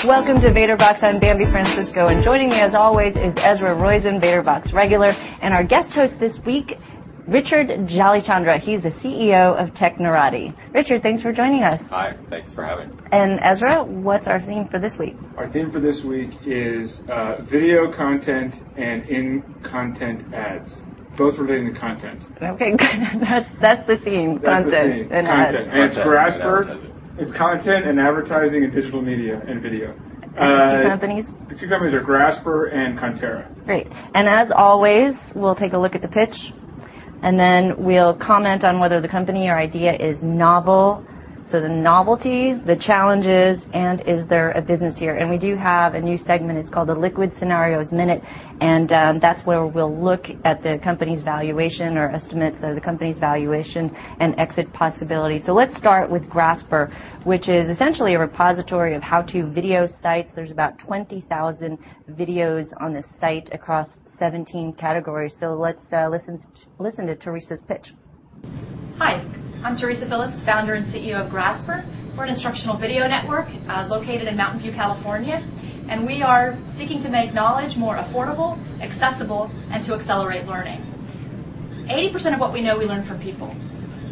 Welcome to VaderBox. I'm Bambi Francisco, and joining me as always is Ezra Roizen, VaderBox regular, and our guest host this week, Richard Jalichandra. He's the CEO of Technorati. Richard, thanks for joining us. Hi, thanks for having me. And Ezra, what's our theme for this week? Our theme for this week is video content and in-content ads, both relating to content. Okay, that's the theme, content and ads. And it's Graspr. It's content and advertising and digital media and video. The two companies? The two companies are Graspr and Cantera. Great. And as always, we'll take a look at the pitch, and then we'll comment on whether the company or idea is novel. So the novelty, the challenges, and is there a business here? And we do have a new segment. It's called the Liquid Scenarios Minute, and that's where we'll look at the company's valuation or estimates of the company's valuation and exit possibilities. So let's start with Graspr, which is essentially a repository of how-to video sites. There's about 20,000 videos on this site across 17 categories. So let's listen to Teresa's pitch. Hi. I'm Teresa Phillips, founder and CEO of Graspr. We're an instructional video network located in Mountain View, California, and we are seeking to make knowledge more affordable, accessible, and to accelerate learning. 80% of what we know we learn from people.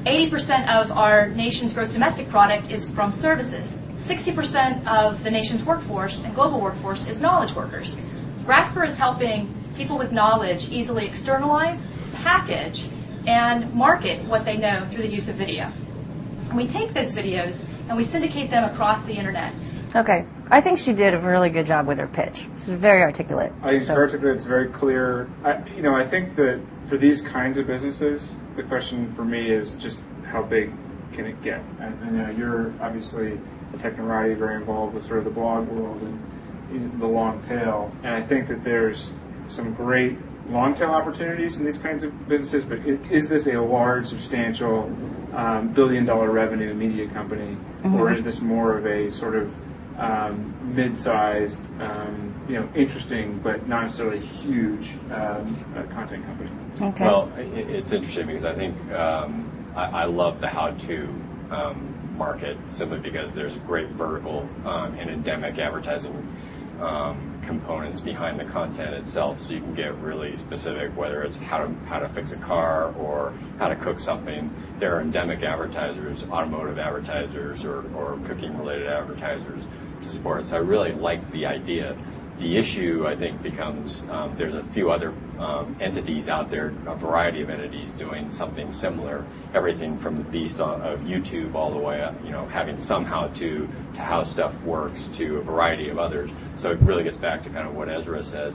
80% of our nation's gross domestic product is from services. 60% of the nation's workforce and global workforce is knowledge workers. Graspr is helping people with knowledge easily externalize, package, and market what they know through the use of video. And we take those videos and we syndicate them across the internet. Okay. I think she did a really good job with her pitch. She's very articulate. I think it's very articulate. It's very clear. I think that for these kinds of businesses, the question for me is just how big can it get? And you're obviously at Technorati very involved with sort of the blog world and the long tail. And I think that there's some great long-tail opportunities in these kinds of businesses, but is this a large, substantial, billion-dollar revenue media company, or is this more of a sort of mid-sized, interesting but not necessarily huge content company? Okay. Well, it's interesting because I think I love the how-to market simply because there's great vertical and endemic advertising components behind the content itself, so you can get really specific, whether it's how to fix a car or how to cook something. There are endemic advertisers, automotive advertisers, or cooking-related advertisers to support it. So I really like the idea. The issue, I think, becomes there's a few other entities out there, a variety of entities doing something similar, everything from the beast of YouTube all the way up, having some how-to how stuff works to a variety of others. So it really gets back to kind of what Ezra says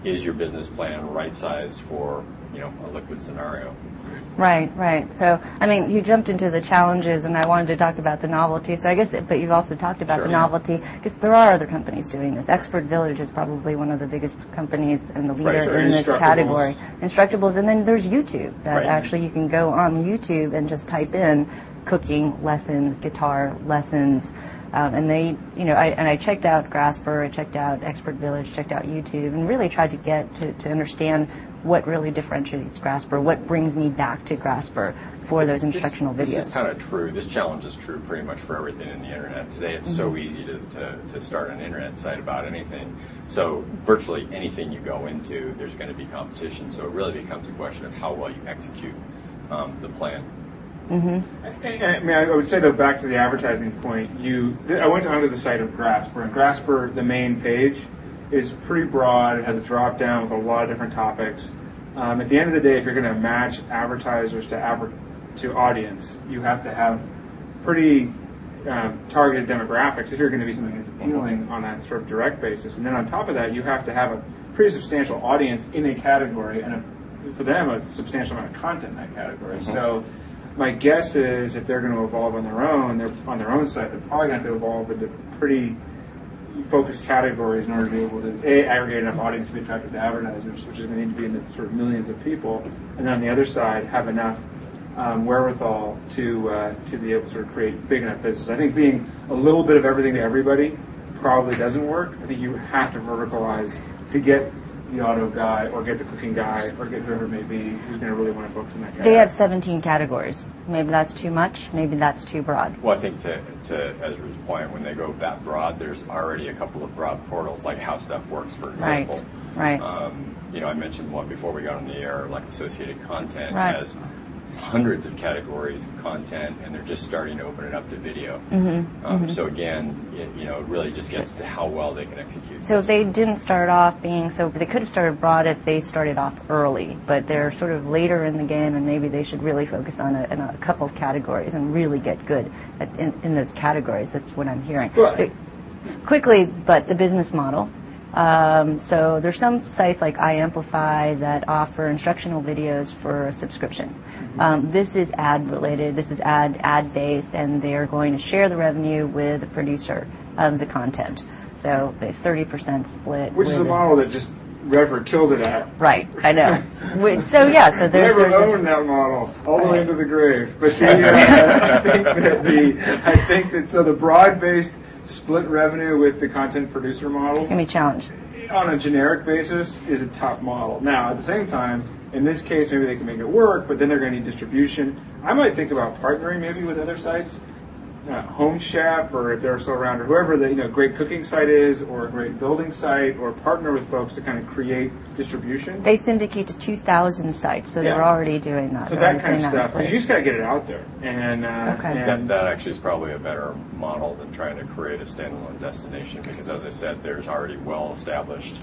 is your business plan right-sized for, a liquid scenario? Right. So, you jumped into the challenges, and I wanted to talk about the novelty. So I guess, but you've also talked about the novelty, because there are other companies doing this. Expert Village is probably one of the biggest companies and the leader in this category. Instructables, and then there's YouTube. That actually you can go on YouTube and just type in cooking lessons, guitar lessons. And they, I checked out Graspr, I checked out Expert Village, checked out YouTube, and really tried to get to understand what really differentiates Graspr, what brings me back to Graspr for those instructional videos. This is kind of true. This challenge is true pretty much for everything in the internet. Today it's so easy to start an internet site about anything. So virtually anything you go into, there's going to be competition. So it really becomes a question of how well you execute the plan. I would say, though, back to the advertising point, I went onto the site of Graspr, and Graspr, the main page, is pretty broad. It has a drop-down with a lot of different topics. At the end of the day, if you're going to match advertisers to audience, you have to have pretty targeted demographics if you're going to be something that's appealing on that sort of direct basis. And then on top of that, you have to have a pretty substantial audience in a category, and for them, a substantial amount of content in that category. So my guess is if they're going to evolve on their own, on their own site, they're probably going to have to evolve into pretty focused categories in order to be able to aggregate enough audience to be attractive to advertisers, which is going to need to be in the sort of millions of people, and then on the other side have enough wherewithal to be able to sort of create big enough business. I think being a little bit of everything to everybody probably doesn't work. I think you have to verticalize to get the auto guy or get the cooking guy or get whoever it may be who's going to really want to focus on that guy. They have 17 categories. Maybe that's too much. Maybe that's too broad. Well, I think to Ezra's point, when they go that broad, there's already a couple of broad portals, like How Stuff Works, for example. Right. I mentioned one before we got on the air, like Associated Content Right. has hundreds of categories of content, and they're just starting to open it up to video. So again, it really just gets to how well they can execute. So they didn't start off they could have started broad if they started off early, but they're sort of later in the game, and maybe they should really focus on a couple of categories and really get good in those categories. That's what I'm hearing. Right. Quickly, but the business model. So there's some sites like iAmplify that offer instructional videos for a subscription. This is ad-related. This is ad-based, and they are going to share the revenue with the producer of the content. So the 30% split. Which is a model that just Rever killed it at. Right, I know. So there's Never owned that model all the way into the grave. But I think that the broad-based split revenue with the content producer model, it's going to be a challenge. On a generic basis, is a tough model. Now, at the same time, in this case, maybe they can make it work, but then they're going to need distribution. I might think about partnering maybe with other sites, Home Chef, or if they're still around, or whoever the great cooking site is, or a great building site, or partner with folks to kind of create distribution. They syndicate to 2,000 sites, so they're already doing that. So that kind of stuff. You just got to get it out there. And that actually is probably a better model than trying to create a standalone destination, because as I said, there's already well-established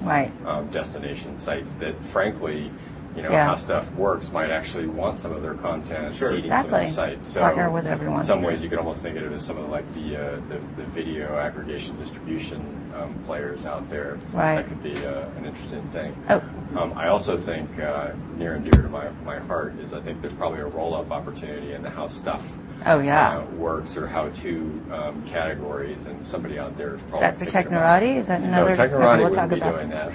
destination sites that, frankly, How Stuff Works might actually want some of their content seeding some of the sites. So partner with everyone. In some ways, you could almost think of it as some of the video aggregation distribution players out there. Right. That could be an interesting thing. Oh. I also think near and dear to my heart is I think there's probably a roll-up opportunity in the How Stuff Works or how-to categories, and somebody out there is probably. Is that for Technorati? Is that another? No, Technorati we'll wouldn't be doing that.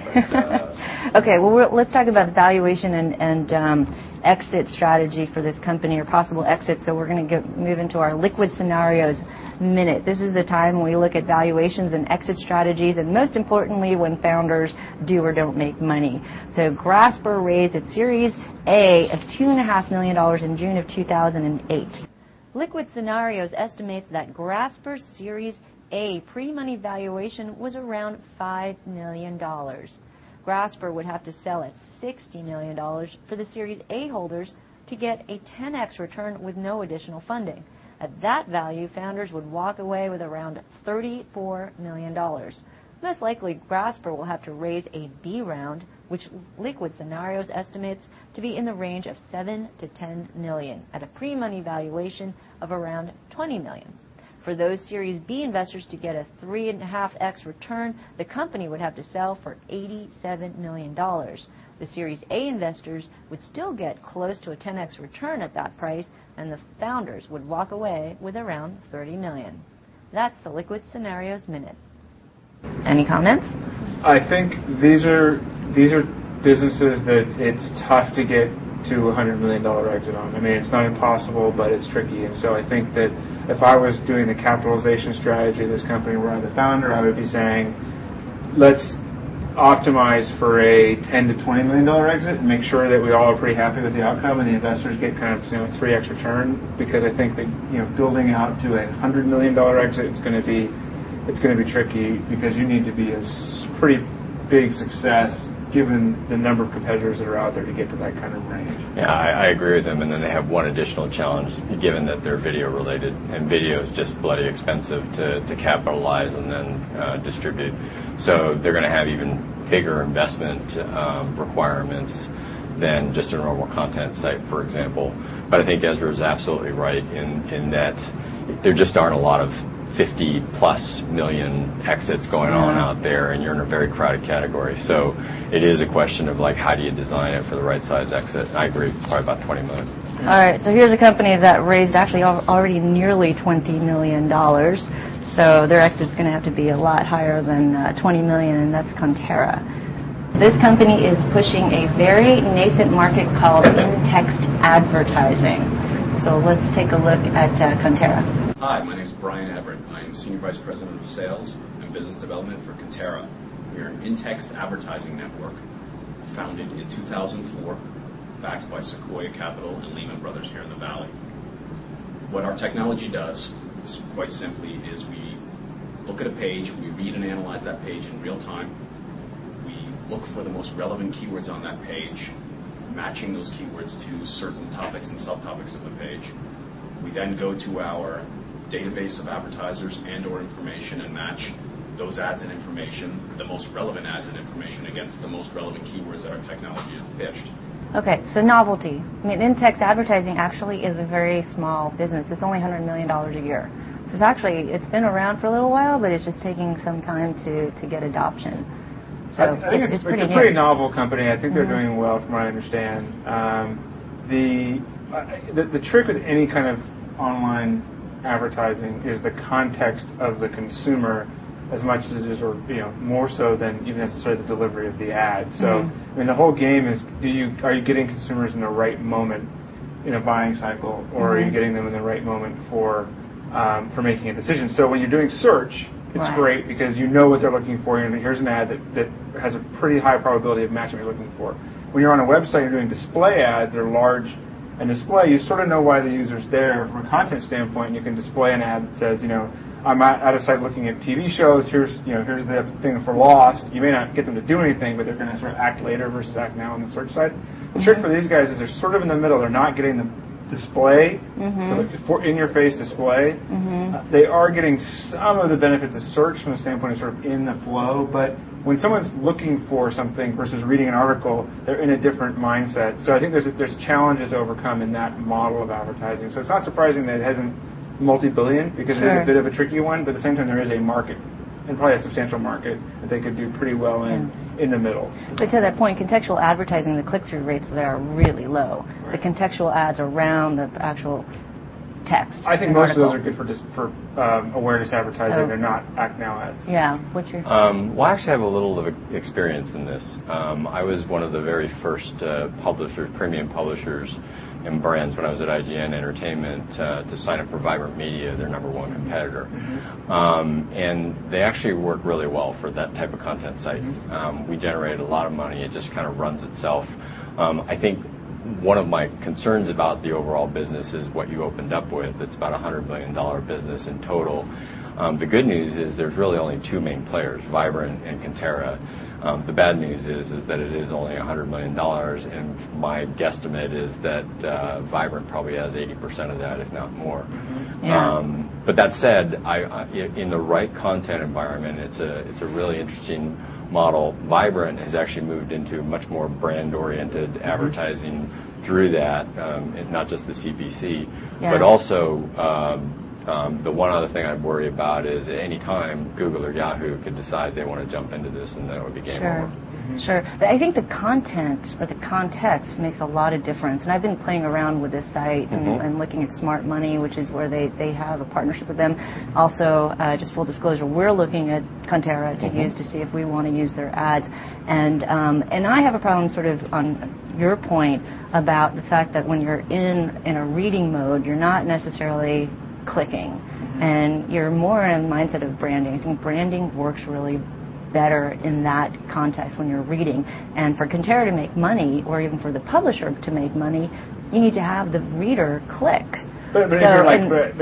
But, okay, well, let's talk about the valuation and exit strategy for this company, or possible exit. So we're going to move into our liquid scenarios minute. This is the time when we look at valuations and exit strategies, and most importantly, when founders do or don't make money. So Graspr raised its Series A of $2.5 million in June of 2008. Liquid Scenarios estimates that Graspr's Series A pre-money valuation was around $5 million. Grasper would have to sell at $60 million for the Series A holders to get a 10x return with no additional funding. At that value, founders would walk away with around $34 million. Most likely, Graspr will have to raise a B round, which Liquid Scenarios estimates to be in the range of $7 to $10 million at a pre-money valuation of around $20 million. For those Series B investors to get a 3.5x return, the company would have to sell for $87 million. The Series A investors would still get close to a 10x return at that price, and the founders would walk away with around $30 million. That's the Liquid Scenarios Minute. Any comments? I think these are businesses that it's tough to get to a $100 million exit on. I mean, it's not impossible, but it's tricky. And so I think that if I was doing the capitalization strategy of this company where I'm the founder, I would be saying, let's optimize for a $10 to $20 million exit and make sure that we all are pretty happy with the outcome and the investors get kind of 3x return, because I think that building out to a $100 million exit it's going to be tricky, because you need to be a pretty big success given the number of competitors that are out there to get to that kind of range. Yeah, I agree with them, and then they have one additional challenge, given that they're video related, and video is just bloody expensive to capitalize and then distribute. So they're going to have even bigger investment requirements than just a normal content site, for example. But I think Ezra is absolutely right in that there just aren't a lot of 50-plus million exits going on out there, and you're in a very crowded category. So it is a question of how do you design it for the right size exit. I agree, it's probably about $20 million. All right, so here's a company that raised actually already nearly $20 million. So their exit's going to have to be a lot higher than $20 million, and that's Cantera. This company is pushing a very nascent market called in-text advertising. So let's take a look at Cantera. Hi, my name is Brian Everett. I am Senior Vice President of Sales and Business Development for Cantera. We are an in-text advertising network. founded in 2004, backed by Sequoia Capital and Lehman Brothers here in the Valley. What our technology does, quite simply, is we look at a page, we read and analyze that page in real time. We look for the most relevant keywords on that page, matching those keywords to certain topics and subtopics of the page. We then go to our database of advertisers and or information and match those ads and information, the most relevant ads and information, against the most relevant keywords that our technology has pitched. Okay, so novelty. I mean, in-text advertising actually is a very small business. It's only $100 million a year. So it's been around for a little while, but it's just taking some time to get adoption. So I think it's a pretty novel company. I think they're doing well, from what I understand. The trick with any kind of online advertising is the context of the consumer, as much as it is, or more so than even necessarily the delivery of the ad. So, I mean, the whole game is: are you getting consumers in the right moment in a buying cycle, or are you getting them in the right moment for making a decision? So, when you're doing search, it's great because you know what they're looking for. Here's an ad that has a pretty high probability of matching what you're looking for. When you're on a website, you're doing display ads. They're large and display. You sort of know why the user's there from a content standpoint. You can display an ad that says, I'm at a site looking at TV shows. Here's the thing for Lost. You may not get them to do anything, but they're going to sort of act later versus act now on the search side. The trick for these guys is they're sort of in the middle. They're not getting the display, for in-your-face display. They are getting some of the benefits of search from the standpoint of sort of in the flow, but when someone's looking for something versus reading an article, they're in a different mindset. So I think there's challenges to overcome in that model of advertising. So it's not surprising that it hasn't multi-billion, because it is a bit of a tricky one, but at the same time there is a market, and probably a substantial market, that they could do pretty well in the middle. But to that point, contextual advertising, the click-through rates there are really low. The contextual ads around the actual text. I think most of those are good for awareness advertising. They're not act now ads. Yeah. What's your? Well, I actually have a little of experience in this. I was one of the very first premium publishers and brands when I was at IGN Entertainment to sign up for Vibrant Media, their #1 competitor. And they actually work really well for that type of content site. We generated a lot of money. It just kind of runs itself. I think one of my concerns about the overall business is what you opened up with. It's about a $100 million business in total. The good news is there's really only two main players, Vibrant and Cantera. The bad news is that it is only $100 million, and my guesstimate is that Vibrant probably has 80% of that, if not more. But that said, in the right content environment, it's a really interesting model. Vibrant has actually moved into much more brand-oriented advertising through that, not just the CPC, but also the one other thing I'd worry about is at any time Google or Yahoo could decide they want to jump into this, and then it would be game over. Sure. But I think the content or the context makes a lot of difference. And I've been playing around with this site and looking at Smart Money, which is where they have a partnership with them. Also, just full disclosure, we're looking at Cantera to use to see if we want to use their ads. And I have a problem sort of on your point about the fact that when you're in a reading mode, you're not necessarily clicking. And you're more in a mindset of branding. I think branding works really better in that context when you're reading. And for Cantera to make money, or even for the publisher to make money, you need to have the reader click. But I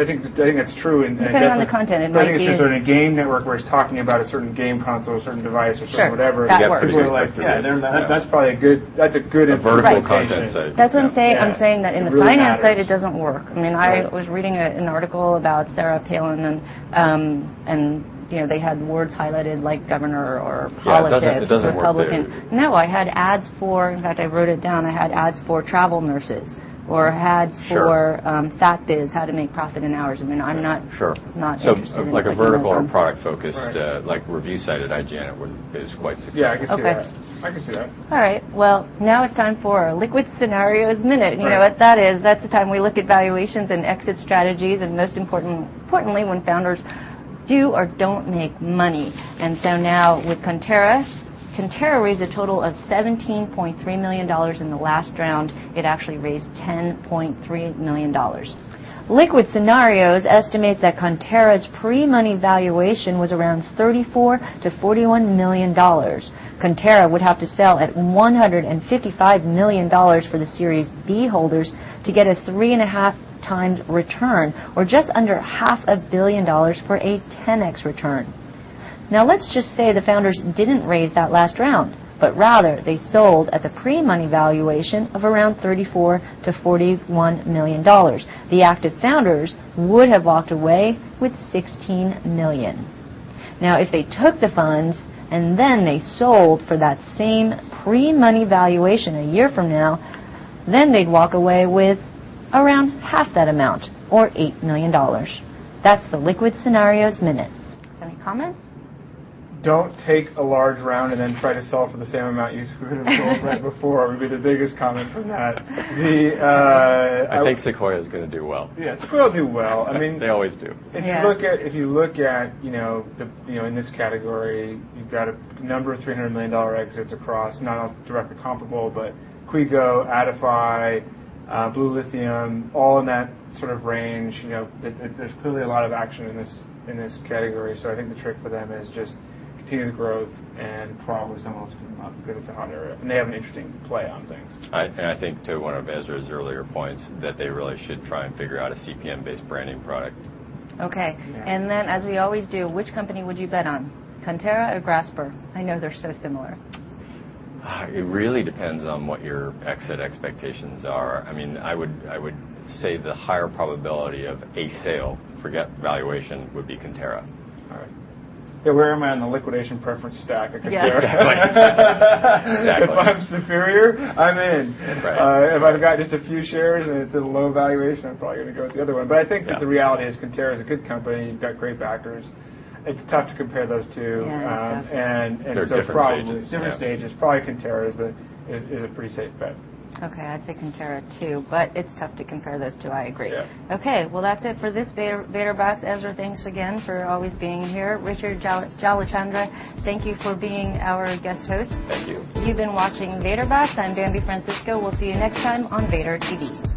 think that's true. Depending on the content, I think it's just in a game network where it's talking about a certain game console, a certain device, or certain whatever. That works. People are like, that's probably a good vertical content site. That's what I'm saying. I'm saying that in the finance site, it doesn't work. I mean, I was reading an article about Sarah Palin and they had words highlighted like governor or politics, Republicans. No, I had ads for, in fact, I wrote it down, I had ads for travel nurses or ads for fat biz, how to make profit in hours. I mean, I'm not interested in like a vertical or product-focused like review site at IGN is quite successful. Yeah, I can see that. I can see that. All right. Well, now it's time for our Liquid Scenarios Minute. And you know what that is? That's the time we look at valuations and exit strategies, and most importantly, when founders do or don't make money. And so now with Cantera raised a total of $17.3 million in the last round. It actually raised $10.3 million. Liquid Scenarios estimates that Cantera's pre-money valuation was around $34 to $41 million. Cantera would have to sell at $155 million for the Series B holders to get a 3.5 times return, or just under $500 million for a 10x return. Now let's just say the founders didn't raise that last round, but rather they sold at the pre-money valuation of around $34 to $41 million. The active founders would have walked away with $16 million. Now if they took the funds and then they sold for that same pre-money valuation a year from now, then they'd walk away with around half that amount, or $8 million. That's the Liquid Scenarios Minute. Any comments? Don't take a large round and then try to sell for the same amount you could have sold right before would be the biggest comment from that. I think Sequoia is going to do well. Yeah, Sequoia will do well. I mean, they always do. If you look at in this category, you've got a number of $300 million exits across, not all directly comparable, but Quigo, Adify, Blue Lithium, all in that sort of range. There's clearly a lot of action in this category. So I think the trick for them is just continue the growth, and probably someone else can come up because it's a hot area, and they have an interesting play on things. I think to one of Ezra's earlier points that they really should try and figure out a CPM-based branding product. Okay, and then as we always do, which company would you bet on, Cantera or Graspr? I know they're so similar. It really depends on what your exit expectations are. I mean, I would say the higher probability of a sale, forget valuation, would be Cantera. All right. Yeah, where am I on the liquidation preference stack? Yeah. Exactly. If I'm superior, I'm in. Right. If I've got just a few shares and it's at a low valuation, I'm probably going to go with the other one. But I think that the reality is Cantera is a good company. You've got great backers. It's tough to compare those two. And so probably different stages. Probably Cantera is a pretty safe bet. Okay, I'd say Cantera too, but it's tough to compare those two. I agree. Yeah. Okay, well that's it for this Vader Box. Ezra, thanks again for always being here. Richard Jalichandra, thank you for being our guest host. Thank you. You've been watching Vader Box. I'm Bambi Francisco. We'll see you next time on Vader TV.